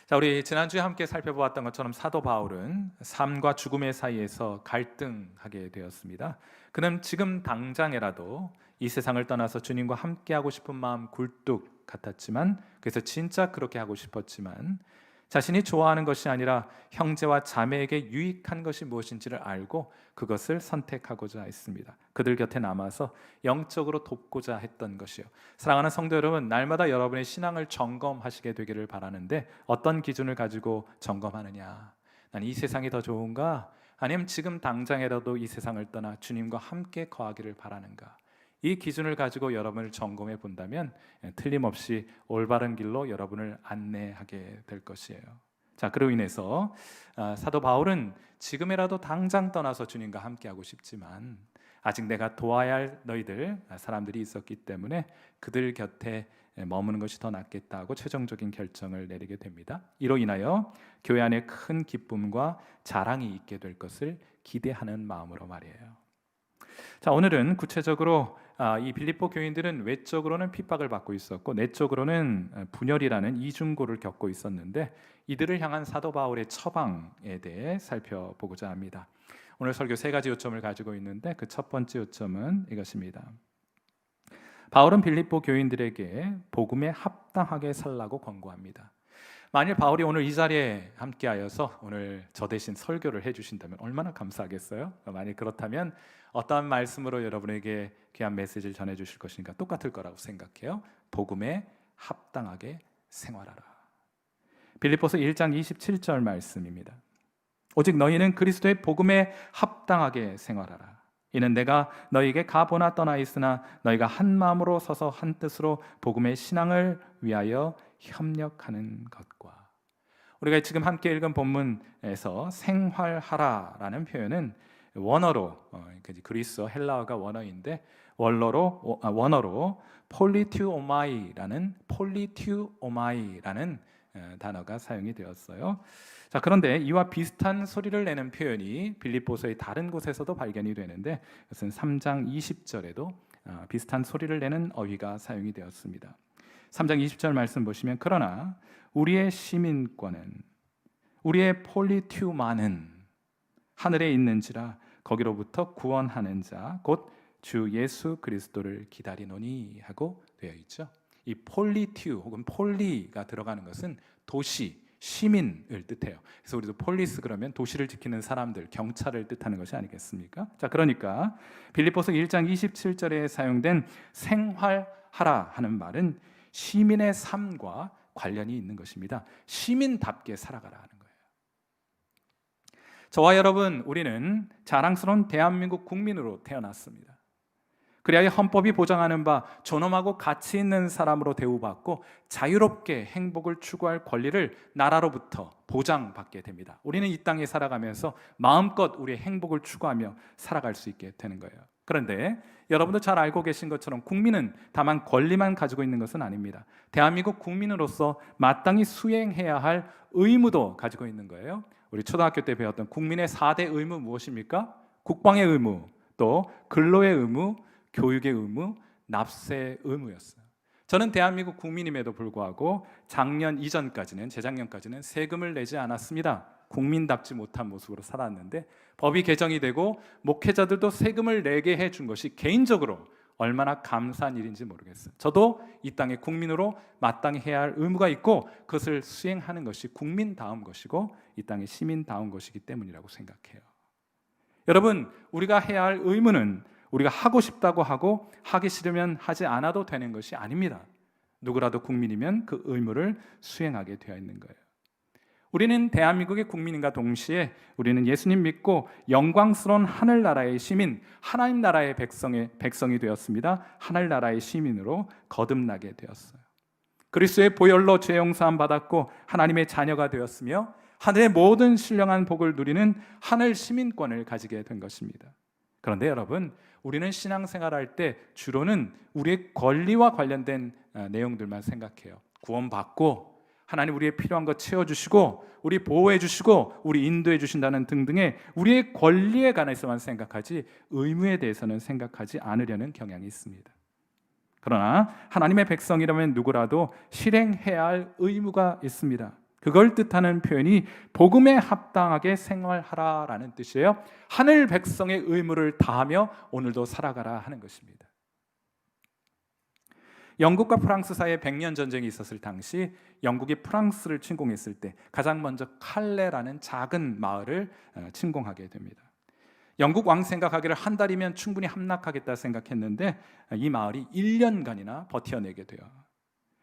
자, 우리 지난주에 함께 살펴보았던 것처럼 사도 바울은 삶과 죽음의 사이에서 갈등하게 되었습니다. 그는 지금 당장에라도 이 세상을 떠나서 주님과 함께하고 싶은 마음 굴뚝 같았지만, 그래서 진짜 그렇게 하고 싶었지만 자신이 좋아하는 것이 아니라 형제와 자매에게 유익한 것이 무엇인지를 알고 그것을 선택하고자 했습니다. 그들 곁에 남아서 영적으로 돕고자 했던 것이요. 사랑하는 성도 여러분, 날마다 여러분의 신앙을 점검하시게 되기를 바라는데, 어떤 기준을 가지고 점검하느냐? 난 이 세상이 더 좋은가? 아니면 지금 당장이라도 이 세상을 떠나 주님과 함께 거하기를 바라는가? 이 기준을 가지고 여러분을 점검해 본다면 틀림없이 올바른 길로 여러분을 안내하게 될 것이에요. 자, 그로 인해서 사도 바울은 지금이라도 당장 떠나서 주님과 함께하고 싶지만 아직 내가 도와야 할 너희들 사람들이 있었기 때문에 그들 곁에 머무는 것이 더 낫겠다고 최종적인 결정을 내리게 됩니다. 이로 인하여 교회 안에 큰 기쁨과 자랑이 있게 될 것을 기대하는 마음으로 말이에요. 자, 오늘은 구체적으로 이 빌립보 교인들은 외적으로는 핍박을 받고 있었고 내적으로는 분열이라는 이중고를 겪고 있었는데, 이들을 향한 사도 바울의 처방에 대해 살펴보고자 합니다. 오늘 설교 세 가지 요점을 가지고 있는데, 그 첫 번째 요점은 이것입니다. 바울은 빌립보 교인들에게 복음에 합당하게 살라고 권고합니다. 만일 바울이 오늘 이 자리에 함께하여서 오늘 저 대신 설교를 해주신다면 얼마나 감사하겠어요? 만일 그렇다면 어떠한 말씀으로 여러분에게 귀한 메시지를 전해주실 것인가? 똑같을 거라고 생각해요. 복음에 합당하게 생활하라. 빌립보서 1장 27절 말씀입니다. 오직 너희는 그리스도의 복음에 합당하게 생활하라. 이는 내가 너희에게 가보나 떠나 있으나 너희가 한 마음으로 서서 한 뜻으로 복음의 신앙을 위하여 협력하는 것과. 우리가 지금 함께 읽은 본문에서 생활하라라는 표현은 원어로 그리스어 헬라어가 원어인데 원어로 폴리튜오마이라는 단어가 사용이 되었어요. 자, 그런데 이와 비슷한 소리를 내는 표현이 빌립보서의 다른 곳에서도 발견이 되는데, 그것은 3장 20절에도 비슷한 소리를 내는 어휘가 사용이 되었습니다. 3장 20절 말씀 보시면, 그러나 우리의 시민권은, 우리의 폴리튜마는 하늘에 있는지라 거기로부터 구원하는 자 곧 주 예수 그리스도를 기다리노니 하고 되어 있죠. 이 폴리튜 혹은 폴리가 들어가는 것은 도시, 시민을 뜻해요. 그래서 우리도 폴리스 그러면 도시를 지키는 사람들, 경찰을 뜻하는 것이 아니겠습니까? 자, 그러니까 빌립보서 1장 27절에 사용된 생활하라 하는 말은 시민의 삶과 관련이 있는 것입니다. 시민답게 살아가라 하는 거예요. 저와 여러분, 우리는 자랑스러운 대한민국 국민으로 태어났습니다. 그래야 헌법이 보장하는 바 존엄하고 가치 있는 사람으로 대우받고 자유롭게 행복을 추구할 권리를 나라로부터 보장받게 됩니다. 우리는 이 땅에 살아가면서 마음껏 우리의 행복을 추구하며 살아갈 수 있게 되는 거예요. 그런데 여러분도 잘 알고 계신 것처럼 국민은 다만 권리만 가지고 있는 것은 아닙니다. 대한민국 국민으로서 마땅히 수행해야 할 의무도 가지고 있는 거예요. 우리 초등학교 때 배웠던 국민의 4대 의무 무엇입니까? 국방의 의무, 또 근로의 의무, 교육의 의무, 납세의 의무였어요. 저는 대한민국 국민임에도 불구하고 재작년까지는 세금을 내지 않았습니다. 국민답지 못한 모습으로 살았는데, 법이 개정이 되고 목회자들도 세금을 내게 해준 것이 개인적으로 얼마나 감사한 일인지 모르겠어요. 저도 이 땅의 국민으로 마땅히 해야 할 의무가 있고 그것을 수행하는 것이 국민다운 것이고 이 땅의 시민다운 것이기 때문이라고 생각해요. 여러분, 우리가 해야 할 의무는 우리가 하고 싶다고 하고 하기 싫으면 하지 않아도 되는 것이 아닙니다. 누구라도 국민이면 그 의무를 수행하게 되어 있는 거예요. 우리는 대한민국의 국민인과 동시에 우리는 예수님 믿고 영광스러운 하늘나라의 시민, 하나님 나라의 백성이 되었습니다. 하늘나라의 시민으로 거듭나게 되었어요. 그리스도의 보혈로 죄 용서함 받았고 하나님의 자녀가 되었으며 하늘의 모든 신령한 복을 누리는 하늘 시민권을 가지게 된 것입니다. 그런데 여러분, 우리는 신앙생활할 때 주로는 우리의 권리와 관련된 내용들만 생각해요. 구원받고 하나님 우리의 필요한 것 채워주시고 우리 보호해 주시고 우리 인도해 주신다는 등등의 우리의 권리에 관해서만 생각하지 의무에 대해서는 생각하지 않으려는 경향이 있습니다. 그러나 하나님의 백성이라면 누구라도 실행해야 할 의무가 있습니다. 그걸 뜻하는 표현이 복음에 합당하게 생활하라라는 뜻이에요. 하늘 백성의 의무를 다하며 오늘도 살아가라 하는 것입니다. 영국과 프랑스 사이에 100년 전쟁이 있었을 당시 영국이 프랑스를 침공했을 때 가장 먼저 칼레라는 작은 마을을 침공하게 됩니다. 영국 왕 생각하기를 한 달이면 충분히 함락하겠다 생각했는데 이 마을이 1년간이나 버텨내게 돼요.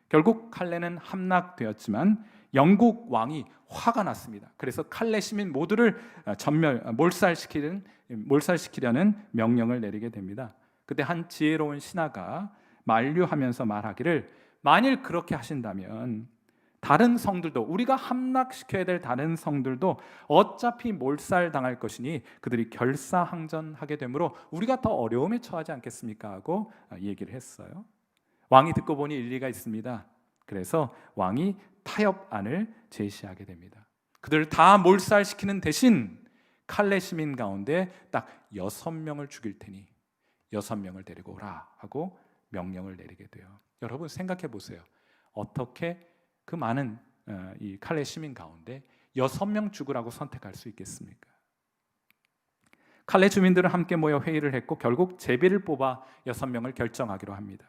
결국 칼레는 함락되었지만 영국 왕이 화가 났습니다. 그래서 칼레 시민 모두를 몰살시키려는 명령을 내리게 됩니다. 그때 한 지혜로운 신하가 만류하면서 말하기를, 만일 그렇게 하신다면 다른 성들도, 우리가 함락시켜야 될 다른 성들도 어차피 몰살당할 것이니 그들이 결사항전하게 되므로 우리가 더 어려움에 처하지 않겠습니까? 하고 얘기를 했어요. 왕이 듣고 보니 일리가 있습니다. 그래서 왕이 타협안을 제시하게 됩니다. 그들을 다 몰살시키는 대신 칼레 시민 가운데 딱 6명을 죽일 테니 6명을 데리고 오라 하고 명령을 내리게 돼요. 여러분 생각해 보세요. 어떻게 그 많은 이 칼레 시민 가운데 6명 죽으라고 선택할 수 있겠습니까? 칼레 주민들은 함께 모여 회의를 했고 결국 제비를 뽑아 6명을 결정하기로 합니다.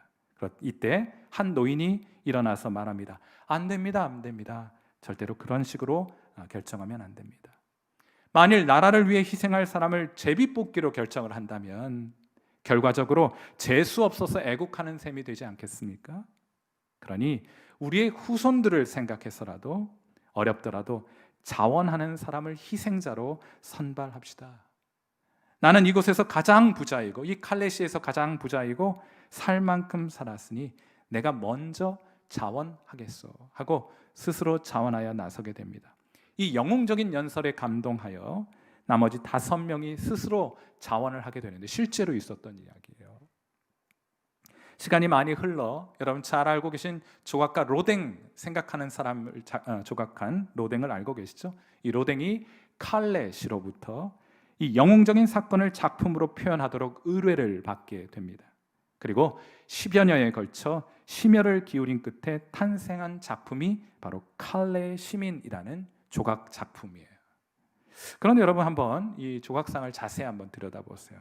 이때 한 노인이 일어나서 말합니다. 안 됩니다, 안 됩니다. 절대로 그런 식으로 결정하면 안 됩니다. 만일 나라를 위해 희생할 사람을 제비 뽑기로 결정을 한다면 결과적으로 재수 없어서 애국하는 셈이 되지 않겠습니까? 그러니 우리의 후손들을 생각해서라도 어렵더라도 자원하는 사람을 희생자로 선발합시다. 나는 이곳에서 가장 부자이고 이 칼레시에서 가장 부자이고 살 만큼 살았으니 내가 먼저 자원하겠소 하고 스스로 자원하여 나서게 됩니다. 이 영웅적인 연설에 감동하여 나머지 5명이 스스로 자원을 하게 되는데 실제로 있었던 이야기예요. 시간이 많이 흘러 여러분 잘 알고 계신 조각가 로댕, 생각하는 사람을 조각한 로댕을 알고 계시죠? 이 로댕이 칼레시로부터 이 영웅적인 사건을 작품으로 표현하도록 의뢰를 받게 됩니다. 그리고 10여 년에 걸쳐 심혈을 기울인 끝에 탄생한 작품이 바로 칼레 시민이라는 조각 작품이에요. 그런데 여러분 한번 이 조각상을 자세히 한번 들여다보세요.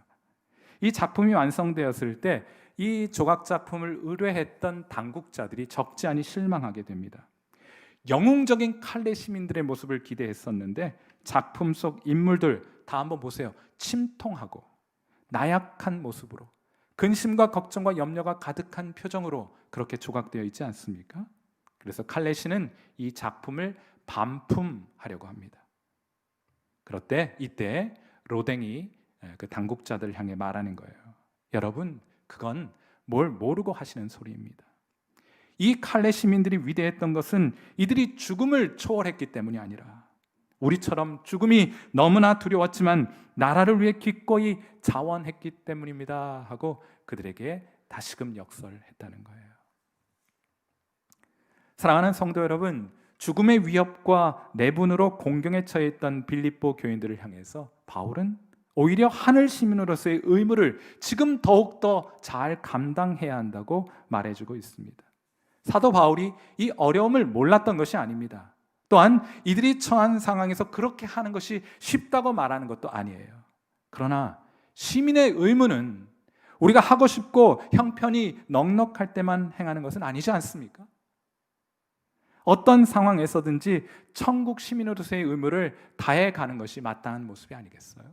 이 작품이 완성되었을 때 이 조각 작품을 의뢰했던 당국자들이 적지 않이 실망하게 됩니다. 영웅적인 칼레 시민들의 모습을 기대했었는데 작품 속 인물들 다 한번 보세요. 침통하고 나약한 모습으로 근심과 걱정과 염려가 가득한 표정으로 그렇게 조각되어 있지 않습니까? 그래서 칼레 시는 이 작품을 반품하려고 합니다. 그럴 이때 로댕이 그 당국자들을 향해 말하는 거예요. 여러분, 그건 뭘 모르고 하시는 소리입니다. 이 칼레 시민들이 위대했던 것은 이들이 죽음을 초월했기 때문이 아니라 우리처럼 죽음이 너무나 두려웠지만 나라를 위해 기꺼이 자원했기 때문입니다 하고 그들에게 다시금 역설했다는 거예요. 사랑하는 성도 여러분, 죽음의 위협과 내분으로 공경에 처해 있던 빌립보 교인들을 향해서 바울은 오히려 하늘 시민으로서의 의무를 지금 더욱더 잘 감당해야 한다고 말해주고 있습니다. 사도 바울이 이 어려움을 몰랐던 것이 아닙니다. 또한 이들이 처한 상황에서 그렇게 하는 것이 쉽다고 말하는 것도 아니에요. 그러나 시민의 의무는 우리가 하고 싶고 형편이 넉넉할 때만 행하는 것은 아니지 않습니까? 어떤 상황에서든지 천국 시민으로서의 의무를 다해가는 것이 마땅한 모습이 아니겠어요?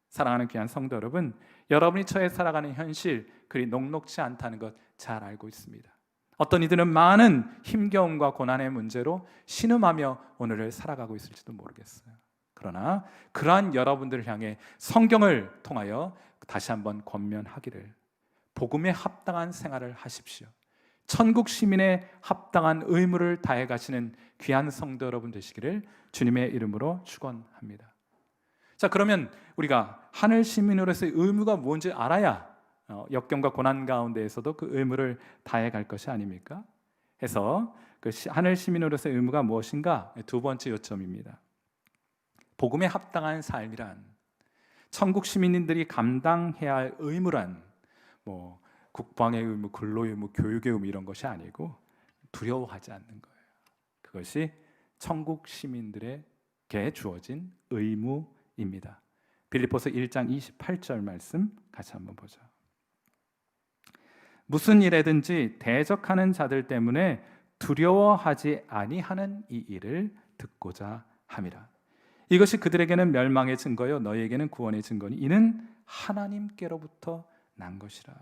사랑하는 귀한 성도 여러분, 여러분이 처해 살아가는 현실 그리 녹록지 않다는 것 잘 알고 있습니다. 어떤 이들은 많은 힘겨움과 고난의 문제로 신음하며 오늘을 살아가고 있을지도 모르겠어요. 그러나 그러한 여러분들을 향해 성경을 통하여 다시 한번 권면하기를, 복음에 합당한 생활을 하십시오. 천국 시민의 합당한 의무를 다해 가시는 귀한 성도 여러분 되시기를 주님의 이름으로 축원합니다. 자, 그러면 우리가 하늘 시민으로서의 의무가 뭔지 알아야 역경과 고난 가운데에서도 그 의무를 다해 갈 것이 아닙니까? 해서 그 하늘 시민으로서의 의무가 무엇인가? 두 번째 요점입니다. 복음에 합당한 삶이란, 천국 시민들이 감당해야 할 의무란 국방의 의무, 근로의 의무, 교육의 의무 이런 것이 아니고 두려워하지 않는 거예요. 그것이 천국 시민들에게 주어진 의무입니다. 빌립보서 1장 28절 말씀 같이 한번 보죠. 무슨 일에든지 대적하는 자들 때문에 두려워하지 아니하는 이 일을 듣고자 함이라. 이것이 그들에게는 멸망의 증거요 너희에게는 구원의 증거니 이는 하나님께로부터 난 것이라.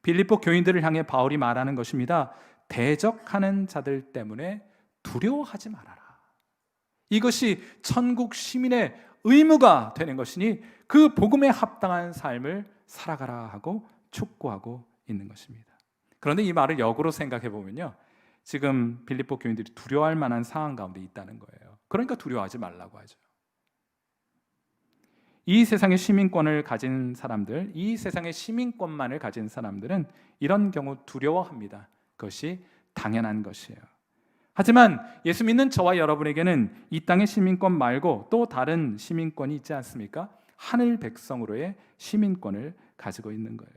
빌립보 교인들을 향해 바울이 말하는 것입니다. 대적하는 자들 때문에 두려워하지 말아라. 이것이 천국 시민의 의무가 되는 것이니 그 복음에 합당한 삶을 살아가라 하고 촉구하고 있는 것입니다. 그런데 이 말을 역으로 생각해 보면요, 지금 빌립보 교인들이 두려워할 만한 상황 가운데 있다는 거예요. 그러니까 두려워하지 말라고 하죠. 이 세상의 시민권을 가진 사람들, 이 세상의 시민권만을 가진 사람들은 이런 경우 두려워합니다. 그것이 당연한 것이에요. 하지만 예수 믿는 저와 여러분에게는 이 땅의 시민권 말고 또 다른 시민권이 있지 않습니까? 하늘 백성으로의 시민권을 가지고 있는 거예요.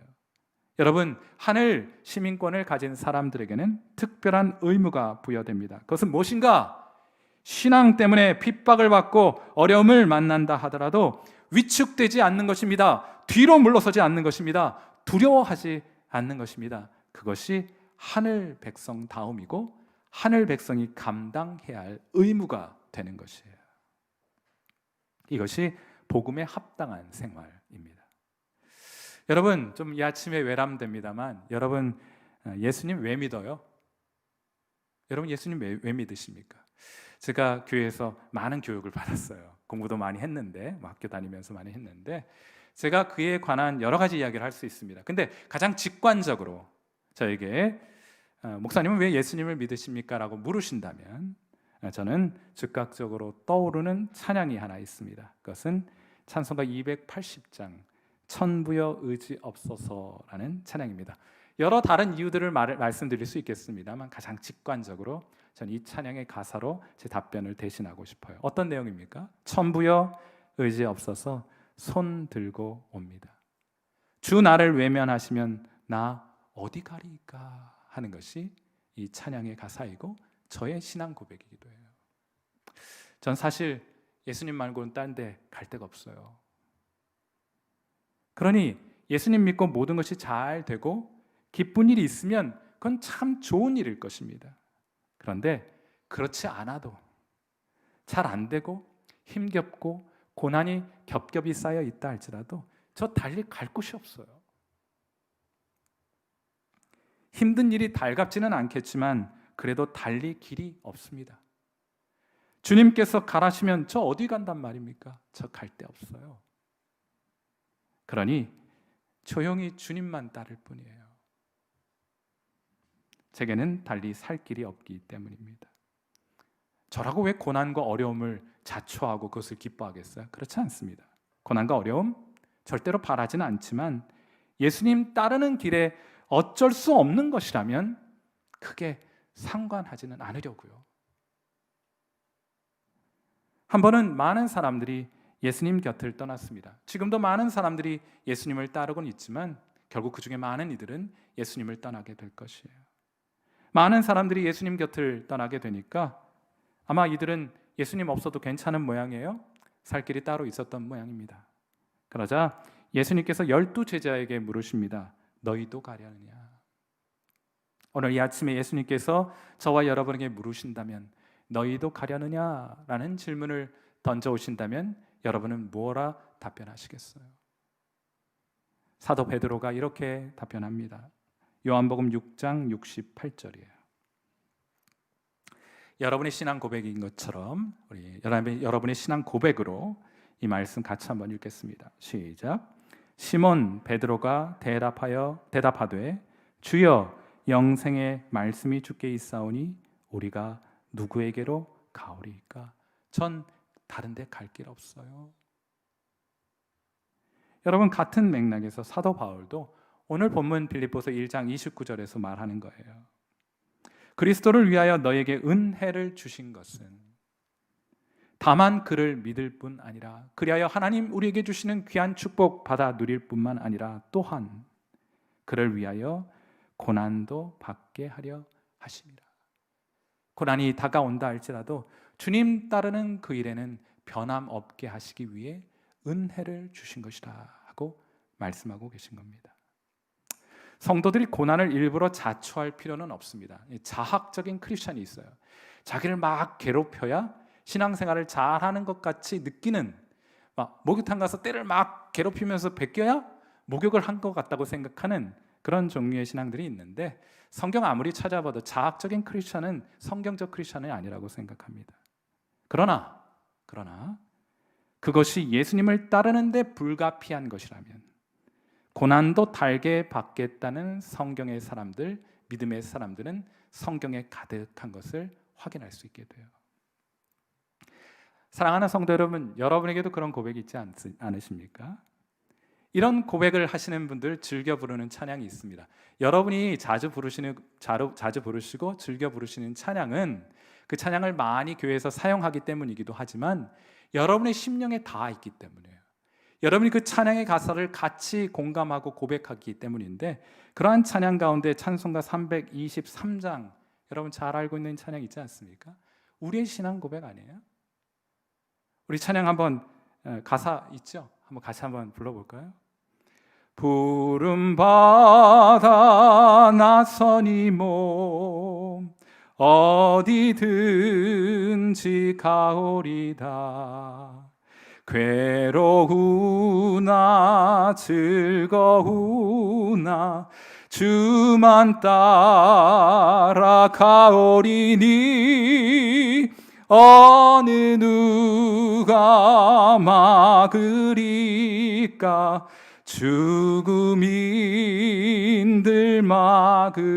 여러분, 하늘 시민권을 가진 사람들에게는 특별한 의무가 부여됩니다. 그것은 무엇인가? 신앙 때문에 핍박을 받고 어려움을 만난다 하더라도 위축되지 않는 것입니다. 뒤로 물러서지 않는 것입니다. 두려워하지 않는 것입니다. 그것이 하늘 백성다움이고 하늘 백성이 감당해야 할 의무가 되는 것이에요. 이것이 복음에 합당한 생활입니다. 여러분, 좀 이 아침에 외람됩니다만 여러분 예수님 왜 믿어요? 여러분 예수님 왜 믿으십니까? 제가 교회에서 많은 교육을 받았어요. 공부도 많이 했는데, 학교 다니면서 많이 했는데 제가 그에 관한 여러 가지 이야기를 할 수 있습니다. 근데 가장 직관적으로 저에게 목사님은 왜 예수님을 믿으십니까? 라고 물으신다면 저는 즉각적으로 떠오르는 찬양이 하나 있습니다. 그것은 찬송가 280장 천부여 의지 없소서라는 찬양입니다. 여러 다른 이유들을 말씀드릴 수 있겠습니다만 가장 직관적으로 저는 이 찬양의 가사로 제 답변을 대신하고 싶어요. 어떤 내용입니까? 천부여 의지 없어서 손 들고 옵니다. 주 나를 외면하시면 나 어디 가리까 하는 것이 이 찬양의 가사이고 저의 신앙 고백이기도 해요. 전 사실 예수님 말고는 딴 데 갈 데가 없어요. 그러니 예수님 믿고 모든 것이 잘 되고 기쁜 일이 있으면 그건 참 좋은 일일 것입니다. 그런데 그렇지 않아도 잘 안 되고 힘겹고 고난이 겹겹이 쌓여 있다 할지라도 저 달리 갈 곳이 없어요. 힘든 일이 달갑지는 않겠지만 그래도 달리 길이 없습니다. 주님께서 가라시면 저 어디 간단 말입니까? 저 갈 데 없어요. 그러니 조용히 주님만 따를 뿐이에요. 제게는 달리 살 길이 없기 때문입니다. 저라고 왜 고난과 어려움을 자초하고 그것을 기뻐하겠어요? 그렇지 않습니다. 고난과 어려움 절대로 바라지는 않지만 예수님 따르는 길에 어쩔 수 없는 것이라면 크게 상관하지는 않으려고요. 한 번은 많은 사람들이 예수님 곁을 떠났습니다. 지금도 많은 사람들이 예수님을 따르고는 있지만 결국 그 중에 많은 이들은 예수님을 떠나게 될 것이에요. 많은 사람들이 예수님 곁을 떠나게 되니까 아마 이들은 예수님 없어도 괜찮은 모양이에요. 살 길이 따로 있었던 모양입니다. 그러자 예수님께서 12 제자에게 물으십니다. 너희도 가려느냐? 오늘 이 아침에 예수님께서 저와 여러분에게 물으신다면 너희도 가려느냐라는 질문을 던져오신다면 여러분은 뭐라 답변하시겠어요? 사도 베드로가 이렇게 답변합니다. 요한복음 6장 68절이에요. 여러분의 신앙 고백인 것처럼 우리 여러분의 신앙 고백으로 이 말씀 같이 한번 읽겠습니다. 시작. 시몬 베드로가 대답하되 주여 영생의 말씀이 주께 있사오니 우리가 누구에게로 가오리이까? 전 다른 데 갈 길 없어요. 여러분, 같은 맥락에서 사도 바울도 오늘 본문 빌립보서 1장 29절에서 말하는 거예요. 그리스도를 위하여 너에게 은혜를 주신 것은 다만 그를 믿을 뿐 아니라 그리하여 하나님 우리에게 주시는 귀한 축복 받아 누릴 뿐만 아니라 또한 그를 위하여 고난도 받게 하려 하심이라. 고난이 다가온다 할지라도 주님 따르는 그 일에는 변함없게 하시기 위해 은혜를 주신 것이다 하고 말씀하고 계신 겁니다. 성도들이 고난을 일부러 자초할 필요는 없습니다. 자학적인 크리스찬이 있어요. 자기를 막 괴롭혀야 신앙생활을 잘하는 것 같이 느끼는, 막 목욕탕 가서 때를 막 괴롭히면서 베껴야 목욕을 한 것 같다고 생각하는 그런 종류의 신앙들이 있는데, 성경 아무리 찾아봐도 자학적인 크리스찬은 성경적 크리스찬이 아니라고 생각합니다. 그러나 그것이 예수님을 따르는 데 불가피한 것이라면 고난도 달게 받겠다는 성경의 사람들, 믿음의 사람들은 성경에 가득한 것을 확인할 수 있게 돼요. 사랑하는 성도 여러분, 여러분에게도 그런 고백이 있지 않으십니까? 이런 고백을 하시는 분들 즐겨 부르는 찬양이 있습니다. 여러분이 자주 부르시고 즐겨 부르시는 찬양은 그 찬양을 많이 교회에서 사용하기 때문이기도 하지만 여러분의 심령에 닿아 있기 때문이에요. 여러분이 그 찬양의 가사를 같이 공감하고 고백하기 때문인데, 그러한 찬양 가운데 찬송가 323장, 여러분 잘 알고 있는 찬양 있지 않습니까? 우리의 신앙 고백 아니에요? 우리 찬양 한번, 가사 있죠? 한번 같이 한번 불러볼까요? 부름받아 나선 이 몸 어디든지 가오리다. 괴로우나 즐거우나 주만 따라가오리니 어느 누가 막으리까. 죽음인들 막으리까.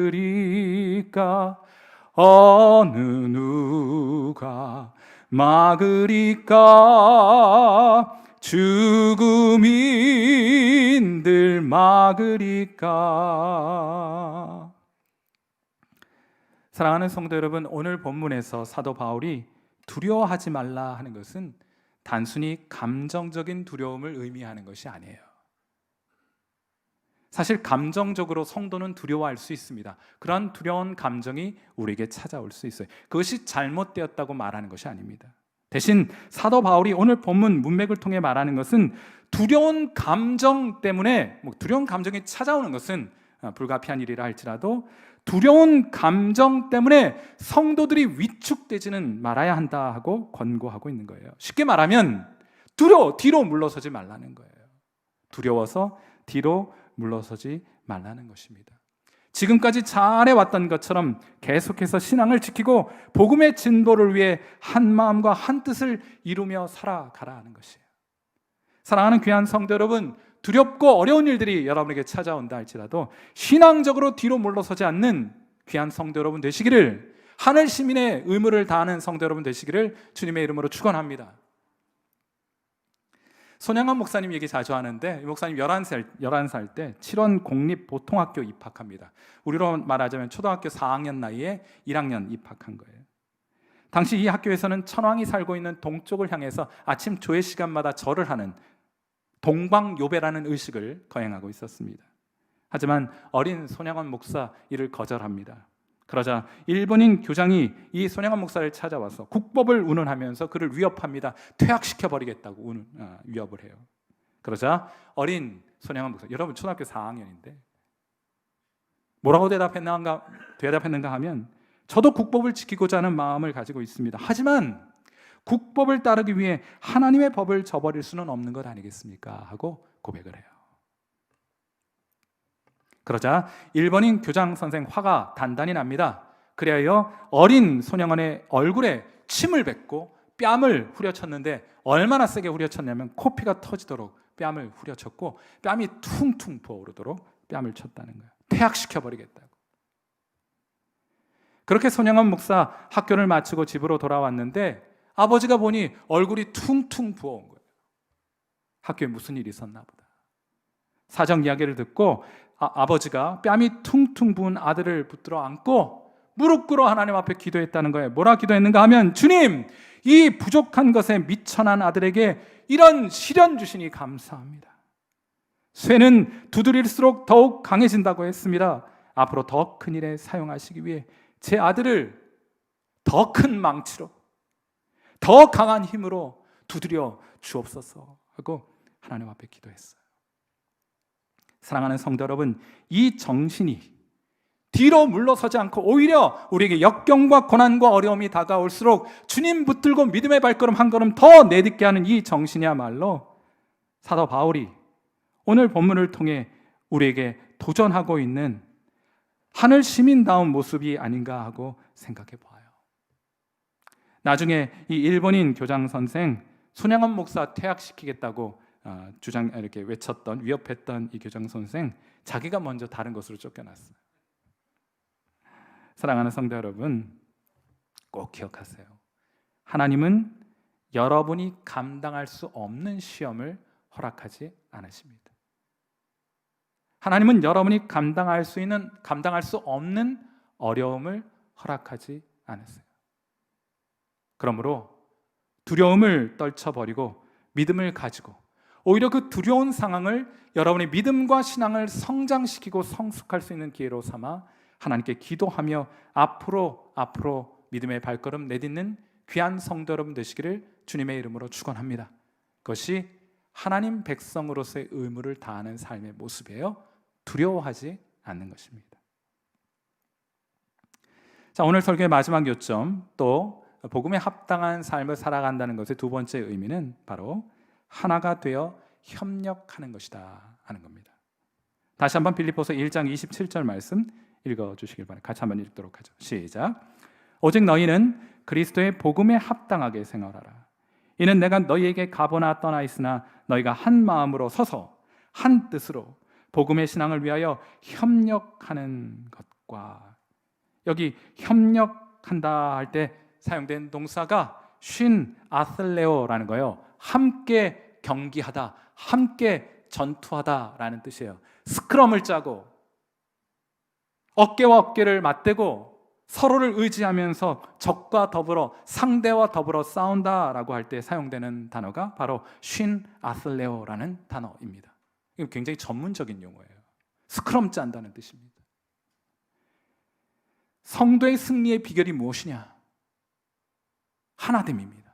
어느 누가 막으리까. 죽음인들 막으리까. 사랑하는 성도 여러분, 오늘 본문에서 사도 바울이 두려워하지 말라 하는 것은 단순히 감정적인 두려움을 의미하는 것이 아니에요. 사실 감정적으로 성도는 두려워할 수 있습니다. 그런 두려운 감정이 우리에게 찾아올 수 있어요. 그것이 잘못되었다고 말하는 것이 아닙니다. 대신 사도 바울이 오늘 본문 문맥을 통해 말하는 것은 두려운 감정 때문에, 두려운 감정이 찾아오는 것은 불가피한 일이라 할지라도 두려운 감정 때문에 성도들이 위축되지는 말아야 한다 하고 권고하고 있는 거예요. 쉽게 말하면 뒤로 물러서지 말라는 거예요. 두려워서 뒤로 물러서지 말라는 것입니다. 지금까지 잘해왔던 것처럼 계속해서 신앙을 지키고 복음의 진보를 위해 한 마음과 한 뜻을 이루며 살아가라 하는 것이에요. 사랑하는 귀한 성도 여러분, 두렵고 어려운 일들이 여러분에게 찾아온다 할지라도 신앙적으로 뒤로 물러서지 않는 귀한 성도 여러분 되시기를, 하늘 시민의 의무를 다하는 성도 여러분 되시기를 주님의 이름으로 축원합니다. 손양원 목사님 얘기 자주 하는데, 이 목사님 11살 때 7원 공립보통학교 입학합니다. 우리로 말하자면 초등학교 4학년 나이에 1학년 입학한 거예요. 당시 이 학교에서는 천황이 살고 있는 동쪽을 향해서 아침 조회 시간마다 절을 하는 동방요배라는 의식을 거행하고 있었습니다. 하지만 어린 손양원 목사 이를 거절합니다. 그러자 일본인 교장이 이 손양원 목사를 찾아와서 국법을 운운하면서 그를 위협합니다. 퇴학시켜버리겠다고 위협을 해요. 그러자 어린 손양원 목사, 여러분 초등학교 4학년인데 뭐라고 대답했는가 하면, 저도 국법을 지키고자 하는 마음을 가지고 있습니다. 하지만 국법을 따르기 위해 하나님의 법을 저버릴 수는 없는 것 아니겠습니까? 하고 고백을 해요. 그러자 일본인 교장 선생 화가 단단히 납니다. 그리하여 어린 손양원의 얼굴에 침을 뱉고 뺨을 후려쳤는데, 얼마나 세게 후려쳤냐면 코피가 터지도록 뺨을 후려쳤고 뺨이 퉁퉁 부어오르도록 뺨을 쳤다는 거예요. 퇴학시켜버리겠다고. 그렇게 손양원 목사 학교를 마치고 집으로 돌아왔는데 아버지가 보니 얼굴이 퉁퉁 부어온 거예요. 학교에 무슨 일이 있었나 보다. 사정 이야기를 듣고 아버지가 뺨이 퉁퉁 부은 아들을 붙들어 안고 무릎 꿇어 하나님 앞에 기도했다는 거예요. 뭐라 기도했는가 하면, 주님, 이 부족한 것에 미천한 아들에게 이런 시련 주시니 감사합니다. 쇠는 두드릴수록 더욱 강해진다고 했습니다. 앞으로 더 큰 일에 사용하시기 위해 제 아들을 더 큰 망치로, 더 강한 힘으로 두드려 주옵소서 하고 하나님 앞에 기도했어요. 사랑하는 성도 여러분, 이 정신이 뒤로 물러서지 않고 오히려 우리에게 역경과 고난과 어려움이 다가올수록 주님 붙들고 믿음의 발걸음 한 걸음 더 내딛게 하는 이 정신이야말로 사도 바울이 오늘 본문을 통해 우리에게 도전하고 있는 하늘 시민다운 모습이 아닌가 하고 생각해 보아요. 나중에 이 일본인 교장 선생 손양원 목사 퇴학시키겠다고 이렇게 외쳤던, 위협했던 이 교장 선생, 자기가 먼저 다른 곳으로 쫓겨났어요. 사랑하는 성도 여러분, 꼭 기억하세요. 하나님은 여러분이 감당할 수 없는 시험을 허락하지 않으십니다. 하나님은 여러분이 감당할 수 없는 어려움을 허락하지 않으세요. 그러므로 두려움을 떨쳐버리고 믿음을 가지고 오히려 그 두려운 상황을 여러분의 믿음과 신앙을 성장시키고 성숙할 수 있는 기회로 삼아 하나님께 기도하며 앞으로 믿음의 발걸음 내딛는 귀한 성도 여러분 되시기를 주님의 이름으로 축원합니다. 그것이 하나님 백성으로서의 의무를 다하는 삶의 모습이에요. 두려워하지 않는 것입니다. 자, 오늘 설교의 마지막 요점, 또 복음에 합당한 삶을 살아간다는 것의 두 번째 의미는 바로 하나가 되어 협력하는 것이다 하는 겁니다. 다시 한번 빌립보서 1장 27절 말씀 읽어주시길 바랍니다. 같이 한번 읽도록 하죠. 시작. 오직 너희는 그리스도의 복음에 합당하게 생활하라. 이는 내가 너희에게 가보나 떠나 있으나 너희가 한 마음으로 서서 한 뜻으로 복음의 신앙을 위하여 협력하는 것과, 여기 협력한다 할 때 사용된 동사가 쉰 아슬레오라는 거예요. 함께 경기하다, 함께 전투하다라는 뜻이에요. 스크럼을 짜고 어깨와 어깨를 맞대고 서로를 의지하면서 적과 더불어, 상대와 더불어 싸운다라고 할 때 사용되는 단어가 바로 쉰 아슬레오라는 단어입니다. 이건 굉장히 전문적인 용어예요. 스크럼 짠다는 뜻입니다. 성도의 승리의 비결이 무엇이냐? 하나됨입니다.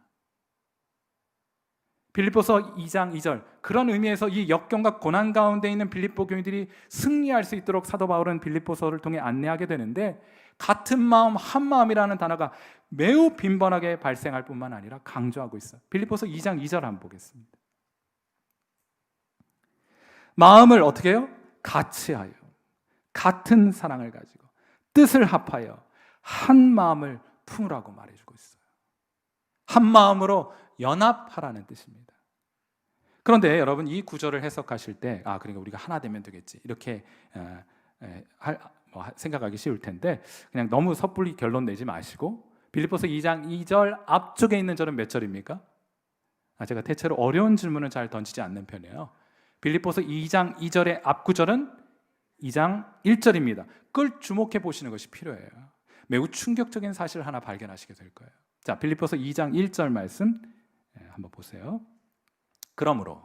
빌립보서 2장 2절, 그런 의미에서 이 역경과 고난 가운데 있는 빌립보 교인들이 승리할 수 있도록 사도 바울은 빌립보서를 통해 안내하게 되는데, 같은 마음, 한 마음이라는 단어가 매우 빈번하게 발생할 뿐만 아니라 강조하고 있어요. 빌립보서 2장 2절 한번 보겠습니다. 마음을 어떻게 해요? 같이 하여 같은 사랑을 가지고 뜻을 합하여 한 마음을 품으라고 말해주고 있어요. 한 마음으로 연합하라는 뜻입니다. 그런데 여러분, 이 구절을 해석하실 때 그러니까 우리가 하나 되면 되겠지 이렇게 생각하기 쉬울 텐데, 그냥 너무 섣불리 결론 내지 마시고 빌립보서 2장 2절 앞쪽에 있는 절은 몇 절입니까? 제가 대체로 어려운 질문은 잘 던지지 않는 편이에요. 빌립보서 2장 2절의 앞구절은 2장 1절입니다. 그걸 주목해 보시는 것이 필요해요. 매우 충격적인 사실을 하나 발견하시게 될 거예요. 자, 빌립보서 2장 1절 말씀 한번 보세요. 그러므로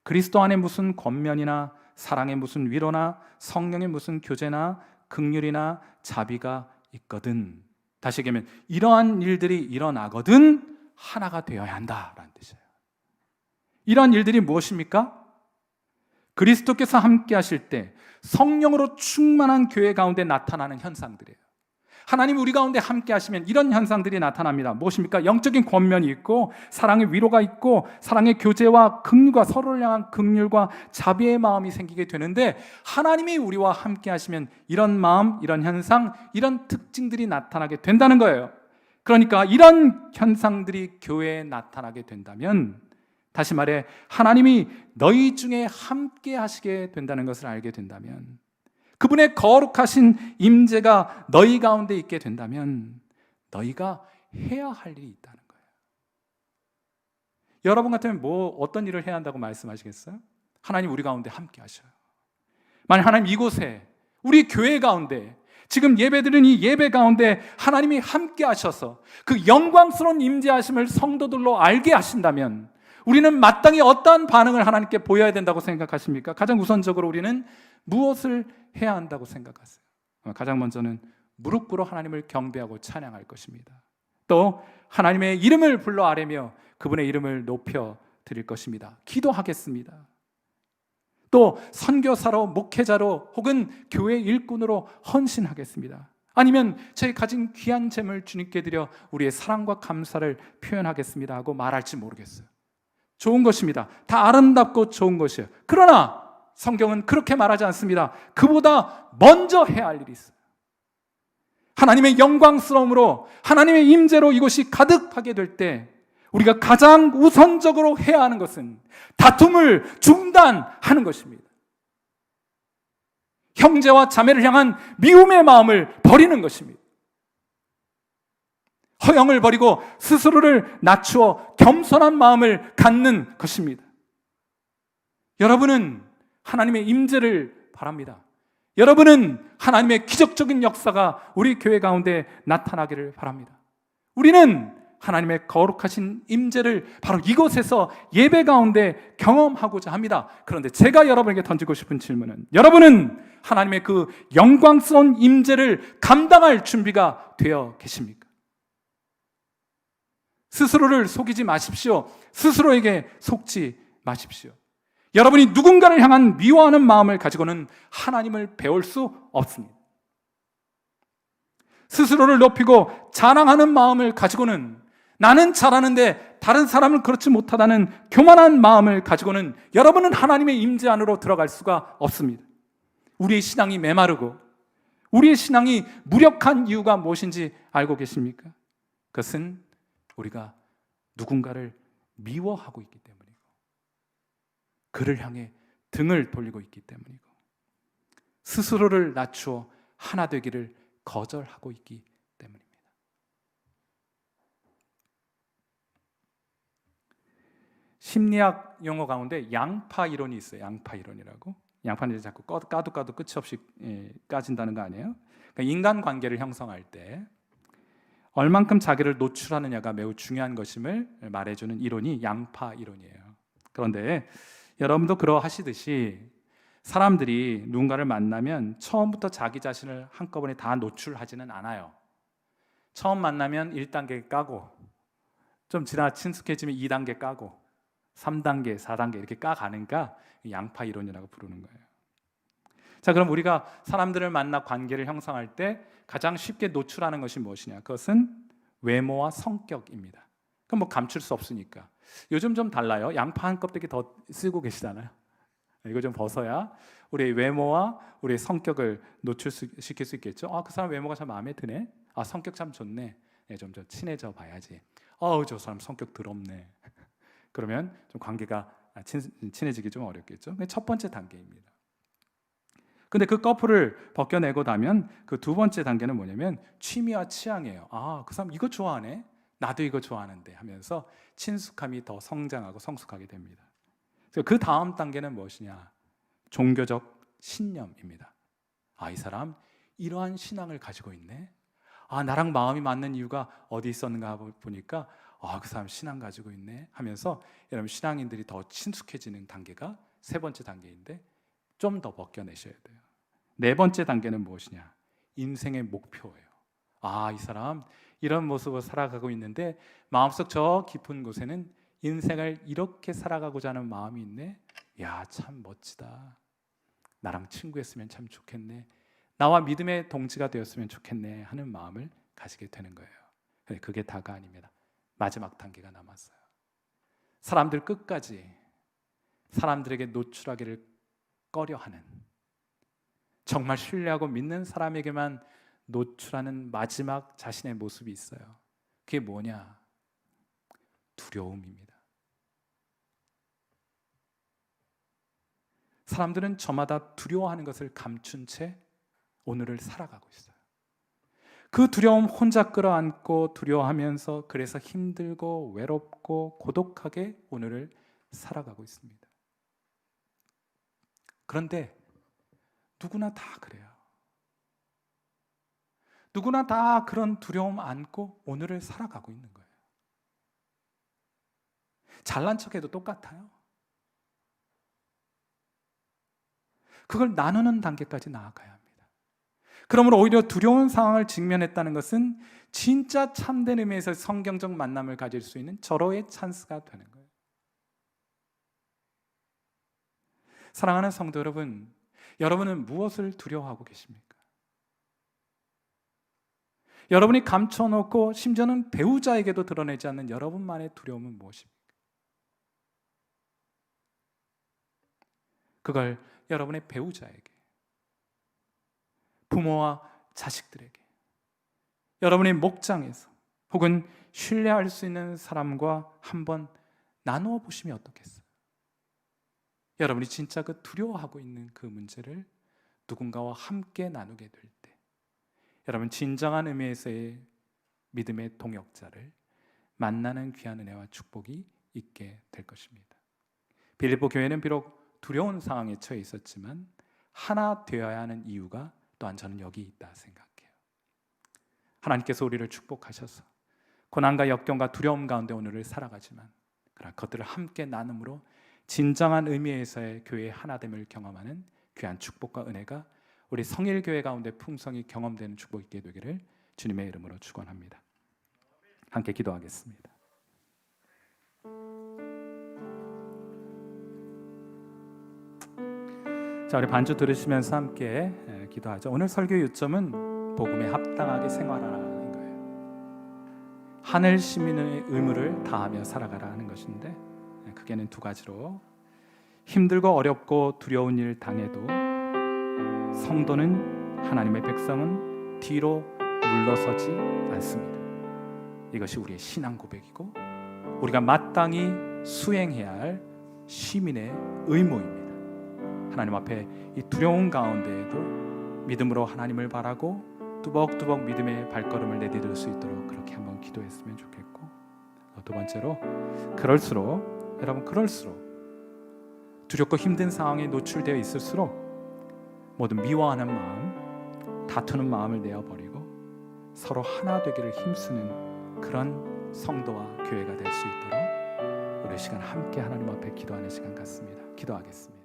그리스도 안에 무슨 권면이나 사랑의 무슨 위로나 성령의 무슨 교제나 긍휼이나 자비가 있거든. 다시 얘기하면 이러한 일들이 일어나거든 하나가 되어야 한다라는 뜻이에요. 이러한 일들이 무엇입니까? 그리스도께서 함께 하실 때 성령으로 충만한 교회 가운데 나타나는 현상들이에요. 하나님이 우리 가운데 함께 하시면 이런 현상들이 나타납니다. 무엇입니까? 영적인 권면이 있고, 사랑의 위로가 있고, 사랑의 교제와 긍휼과 서로를 향한 긍휼과 자비의 마음이 생기게 되는데, 하나님이 우리와 함께 하시면 이런 마음, 이런 현상, 이런 특징들이 나타나게 된다는 거예요. 그러니까 이런 현상들이 교회에 나타나게 된다면, 다시 말해 하나님이 너희 중에 함께 하시게 된다는 것을 알게 된다면, 그분의 거룩하신 임재가 너희 가운데 있게 된다면 너희가 해야 할 일이 있다는 거예요. 여러분 같으면 어떤 일을 해야 한다고 말씀하시겠어요? 하나님 우리 가운데 함께 하셔요. 만약 하나님 이곳에, 우리 교회 가운데, 지금 예배드리는 이 예배 가운데 하나님이 함께 하셔서 그 영광스러운 임재하심을 성도들로 알게 하신다면, 우리는 마땅히 어떠한 반응을 하나님께 보여야 된다고 생각하십니까? 가장 우선적으로 우리는 무엇을 해야 한다고 생각하세요? 가장 먼저는 무릎 꿇어 하나님을 경배하고 찬양할 것입니다. 또 하나님의 이름을 불러 아뢰며 그분의 이름을 높여 드릴 것입니다. 기도하겠습니다. 또 선교사로, 목회자로 혹은 교회 일꾼으로 헌신하겠습니다. 아니면 제 가진 귀한 재물 주님께 드려 우리의 사랑과 감사를 표현하겠습니다 하고 말할지 모르겠어요. 좋은 것입니다. 다 아름답고 좋은 것이에요. 그러나 성경은 그렇게 말하지 않습니다. 그보다 먼저 해야 할 일이 있어요. 하나님의 영광스러움으로, 하나님의 임재로 이곳이 가득하게 될 때 우리가 가장 우선적으로 해야 하는 것은 다툼을 중단하는 것입니다. 형제와 자매를 향한 미움의 마음을 버리는 것입니다. 허영을 버리고 스스로를 낮추어 겸손한 마음을 갖는 것입니다. 여러분은 하나님의 임재를 바랍니다. 여러분은 하나님의 기적적인 역사가 우리 교회 가운데 나타나기를 바랍니다. 우리는 하나님의 거룩하신 임재를 바로 이곳에서 예배 가운데 경험하고자 합니다. 그런데 제가 여러분에게 던지고 싶은 질문은, 여러분은 하나님의 그 영광스러운 임재를 감당할 준비가 되어 계십니까? 스스로를 속이지 마십시오. 스스로에게 속지 마십시오. 여러분이 누군가를 향한 미워하는 마음을 가지고는 하나님을 배울 수 없습니다. 스스로를 높이고 자랑하는 마음을 가지고는, 나는 잘하는데 다른 사람은 그렇지 못하다는 교만한 마음을 가지고는 여러분은 하나님의 임재 안으로 들어갈 수가 없습니다. 우리의 신앙이 메마르고 우리의 신앙이 무력한 이유가 무엇인지 알고 계십니까? 그것은 우리가 누군가를 미워하고 있기 때문이고 그를 향해 등을 돌리고 있기 때문이고 스스로를 낮추어 하나 되기를 거절하고 있기 때문입니다. 심리학 용어 가운데 양파 이론이 있어요. 양파 이론이라고. 양파는 이제 자꾸 까도 끝이 없이 까진다는 거 아니에요? 그러니까 인간 관계를 형성할 때 얼만큼 자기를 노출하느냐가 매우 중요한 것임을 말해주는 이론이 양파 이론이에요. 그런데 여러분도 그러하시듯이 사람들이 누군가를 만나면 처음부터 자기 자신을 한꺼번에 다 노출하지는 않아요. 처음 만나면 1단계 까고 좀 지나 친숙해지면 2단계 까고 3단계, 4단계 이렇게 까가니까 양파 이론이라고 부르는 거예요. 자, 그럼 우리가 사람들을 만나 관계를 형성할 때 가장 쉽게 노출하는 것이 무엇이냐? 그것은 외모와 성격입니다. 그럼 뭐 감출 수 없으니까. 요즘 좀 달라요. 양파 한 껍데기 더 쓰고 계시잖아요. 이거 좀 벗어야 우리의 외모와 우리의 성격을 노출시킬 수 있겠죠. 아, 그 사람 외모가 참 마음에 드네. 아, 성격 참 좋네. 네, 좀 친해져 봐야지. 저 사람 성격 더럽네. 그러면 좀 관계가 친해지기 좀 어렵겠죠. 첫 번째 단계입니다. 근데 그 커플을 벗겨내고 나면 그 두 번째 단계는 뭐냐면 취미와 취향이에요. 아, 그 사람 이거 좋아하네. 나도 이거 좋아하는데 하면서 친숙함이 더 성장하고 성숙하게 됩니다. 그 다음 단계는 무엇이냐? 종교적 신념입니다. 아, 이 사람 이러한 신앙을 가지고 있네. 아, 나랑 마음이 맞는 이유가 어디 있었는가 보니까 그 사람 신앙 가지고 있네 하면서 여러분 신앙인들이 더 친숙해지는 단계가 세 번째 단계인데 좀 더 벗겨내셔야 돼요. 네 번째 단계는 무엇이냐? 인생의 목표예요. 아, 이 사람 이런 모습으로 살아가고 있는데 마음속 저 깊은 곳에는 인생을 이렇게 살아가고자 하는 마음이 있네. 야, 참 멋지다. 나랑 친구였으면 참 좋겠네. 나와 믿음의 동지가 되었으면 좋겠네 하는 마음을 가지게 되는 거예요. 그게 다가 아닙니다. 마지막 단계가 남았어요. 사람들 끝까지 사람들에게 노출하기를 꺼려하는, 정말 신뢰하고 믿는 사람에게만 노출하는 마지막 자신의 모습이 있어요. 그게 뭐냐? 두려움입니다. 사람들은 저마다 두려워하는 것을 감춘 채 오늘을 살아가고 있어요. 그 두려움 혼자 끌어안고 두려워하면서 그래서 힘들고 외롭고 고독하게 오늘을 살아가고 있습니다. 그런데 누구나 다 그래요. 누구나 다 그런 두려움 안고 오늘을 살아가고 있는 거예요. 잘난 척해도 똑같아요. 그걸 나누는 단계까지 나아가야 합니다. 그러므로 오히려 두려운 상황을 직면했다는 것은 진짜 참된 의미에서 성경적 만남을 가질 수 있는 절호의 찬스가 되는 거예요. 사랑하는 성도 여러분, 여러분은 무엇을 두려워하고 계십니까? 여러분이 감춰놓고 심지어는 배우자에게도 드러내지 않는 여러분만의 두려움은 무엇입니까? 그걸 여러분의 배우자에게, 부모와 자식들에게, 여러분의 목장에서 혹은 신뢰할 수 있는 사람과 한번 나누어 보시면 어떻겠어요? 여러분이 진짜 그 두려워하고 있는 그 문제를 누군가와 함께 나누게 될 때, 여러분 진정한 의미에서의 믿음의 동역자를 만나는 귀한 은혜와 축복이 있게 될 것입니다. 빌립보 교회는 비록 두려운 상황에 처해 있었지만 하나 되어야 하는 이유가 또한 저는 여기 있다 생각해요. 하나님께서 우리를 축복하셔서 고난과 역경과 두려움 가운데 오늘을 살아가지만 그러나 그것들을 함께 나눔으로 진정한 의미에서의 교회의 하나됨을 경험하는 귀한 축복과 은혜가 우리 성일교회 가운데 풍성히 경험되는 축복이 있게 되기를 주님의 이름으로 축원합니다. 함께 기도하겠습니다. 자, 우리 반주 들으시면서 함께 기도하죠. 오늘 설교의 요점은 복음에 합당하게 생활하라는 거예요. 하늘 시민의 의무를 다하며 살아가라 하는 것인데, 크게는 두 가지로, 힘들고 어렵고 두려운 일 당해도 성도는, 하나님의 백성은 뒤로 물러서지 않습니다. 이것이 우리의 신앙 고백이고 우리가 마땅히 수행해야 할 시민의 의무입니다. 하나님 앞에 이 두려운 가운데에도 믿음으로 하나님을 바라고 뚜벅뚜벅 믿음의 발걸음을 내디딜 수 있도록 그렇게 한번 기도했으면 좋겠고, 두 번째로, 그럴수록 두렵고 힘든 상황에 노출되어 있을수록 모든 미워하는 마음, 다투는 마음을 내어버리고 서로 하나 되기를 힘쓰는 그런 성도와 교회가 될 수 있도록 우리 시간 함께 하나님 앞에 기도하는 시간 같습니다. 기도하겠습니다.